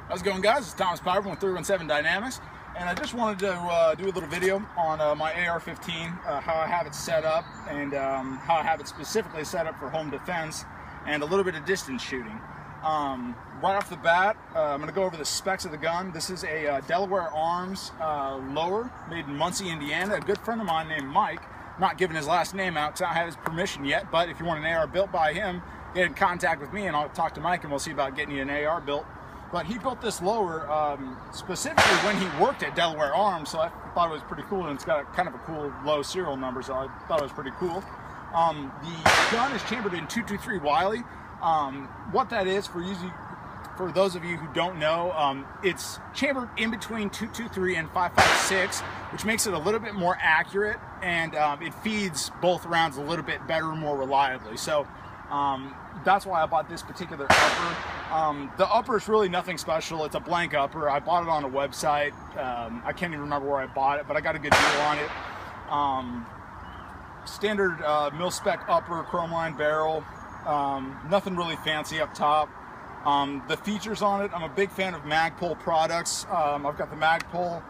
How's it going, guys? It's Thomas Pyburn with 317 Dynamics, and I just wanted to do a little video on my AR15, how I have it set up, and how I have it specifically set up for home defense and a little bit of distance shooting. Right off the bat, I'm going to go over the specs of the gun. This is a Delaware Arms lower made in Muncie, Indiana. A good friend of mine named Mike, not giving his last name out because I don't have his permission yet, but if you want an AR built by him, get in contact with me and I'll talk to Mike and we'll see about getting you an AR built. But he built this lower specifically when he worked at Delaware Arms, so I thought it was pretty cool, and it's got kind of a cool low serial number, so I thought it was pretty cool. The gun is chambered in .223 Wiley. What that is, for those of you who don't know, it's chambered in between .223 and .556, which makes it a little bit more accurate, and it feeds both rounds a little bit better and more reliably. So that's why I bought this particular upper. The upper is really nothing special. It's a blank upper. I bought it on a website. I can't even remember where I bought it, but I got a good deal on it. Standard mil-spec upper, chrome line barrel. Nothing really fancy up top. The features on it, I'm a big fan of Magpul products. I've got the Magpul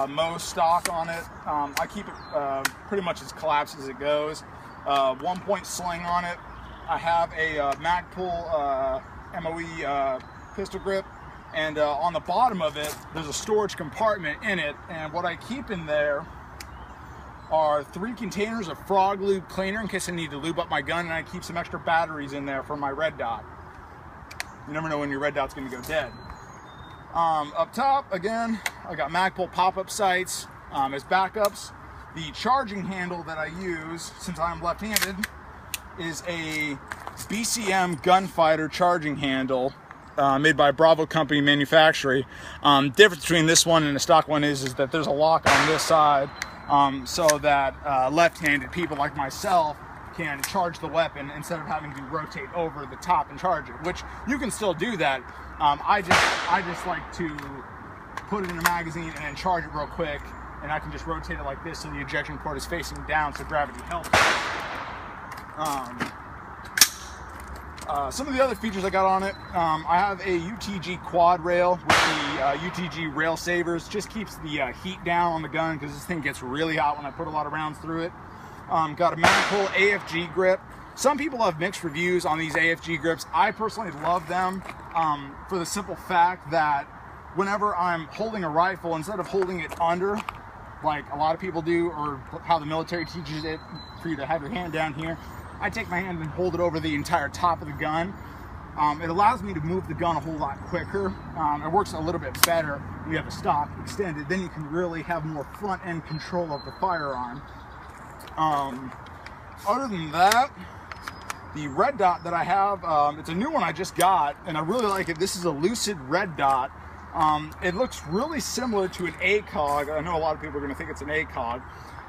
Mo stock on it. I keep it pretty much as collapsed as it goes. 1-point sling on it. I have a Magpul MOE pistol grip, and on the bottom of it there's a storage compartment in it, and what I keep in there are 3 containers of frog lube cleaner in case I need to lube up my gun, and I keep some extra batteries in there for my red dot. You never know when your red dot's going to go dead. Up top, again, I got Magpul pop-up sights as backups. The charging handle that I use, since I'm left-handed, is a BCM gunfighter charging handle made by Bravo Company Manufacturing. Difference between this one and the stock one is that there's a lock on this side, so that left-handed people like myself can charge the weapon instead of having to rotate over the top and charge it, which you can still do that. I just like to put it in a magazine and then charge it real quick, and I can just rotate it like this so the ejection port is facing down so gravity helps. Some of the other features I got on it, I have a UTG quad rail with the UTG rail savers. Just keeps the heat down on the gun because this thing gets really hot when I put a lot of rounds through it. Got a Magpul AFG grip. Some people have mixed reviews on these AFG grips. I personally love them for the simple fact that whenever I'm holding a rifle, instead of holding it under like a lot of people do, or how the military teaches it for you to have your hand down here, I take my hand and hold it over the entire top of the gun. It allows me to move the gun a whole lot quicker. It works a little bit better when you have the stock extended. Then you can really have more front end control of the firearm. Other than that, the red dot that I have, it's a new one I just got, and I really like it. This is a Lucid red dot. It looks really similar to an ACOG. I know a lot of people are going to think it's an ACOG.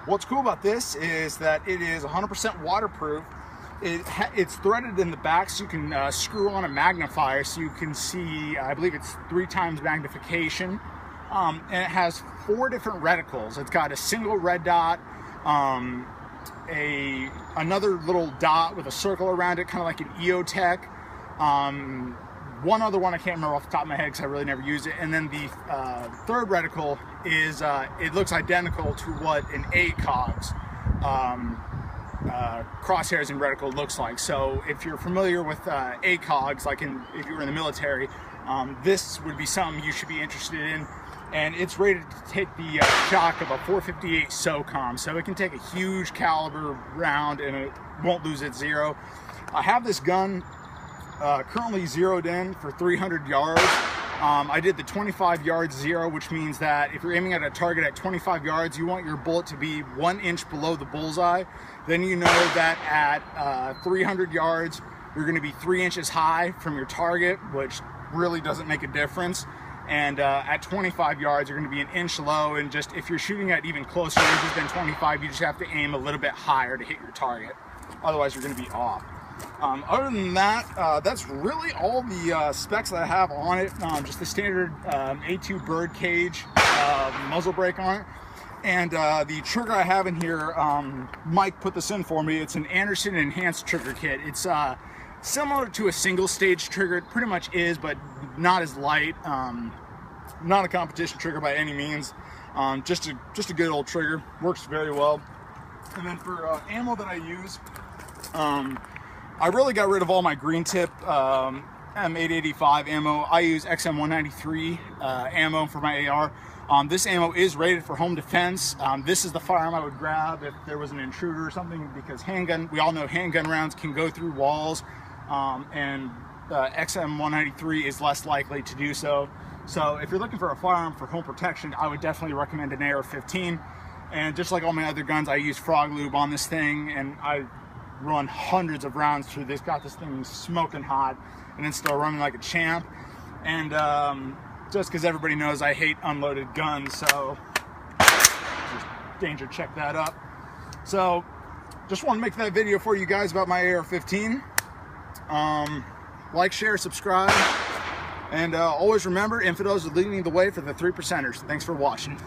What's cool about this is that it is 100% waterproof. It's threaded in the back, so you can screw on a magnifier so you can see, I believe it's 3 times magnification. And it has 4 different reticles. It's got a single red dot, another little dot with a circle around it, kind of like an EOTech. One other one I can't remember off the top of my head because I really never used it. And then the third reticle is, it looks identical to what an ACOG's crosshairs and reticle looks like. So if you're familiar with ACOGs, like if you were in the military, this would be something you should be interested in. And it's rated to take the shock of a .458 SOCOM, so it can take a huge caliber round and it won't lose its zero. I have this gun currently zeroed in for 300 yards. I did the 25 yards zero, which means that if you're aiming at a target at 25 yards, you want your bullet to be 1 inch below the bullseye. Then you know that at 300 yards, you're going to be 3 inches high from your target, which really doesn't make a difference. And at 25 yards, you're going to be 1 inch low, and just if you're shooting at even closer ranges than 25, you just have to aim a little bit higher to hit your target. Otherwise, you're going to be off. Other than that, that's really all the specs that I have on it. Just the standard A2 bird cage muzzle brake on it. And the trigger I have in here, Mike put this in for me. It's an Anderson enhanced trigger kit. It's similar to a single stage trigger. It pretty much is, but not as light. Not a competition trigger by any means. Just a good old trigger. Works very well. And then for ammo that I use, I really got rid of all my green tip M885 ammo. I use XM193 ammo for my AR. This ammo is rated for home defense. This is the firearm I would grab if there was an intruder or something, because we all know handgun rounds can go through walls, and XM193 is less likely to do so. So if you're looking for a firearm for home protection, I would definitely recommend an AR15. And just like all my other guns, I use frog lube on this thing, and I run hundreds of rounds through this. Got this thing smoking hot, and then still running like a champ. And just because everybody knows I hate unloaded guns, so just danger, check that up. So just want to make that video for you guys about my AR15. Like, share, subscribe, and always remember, infidels are leading the way for the 3%ers. Thanks for watching.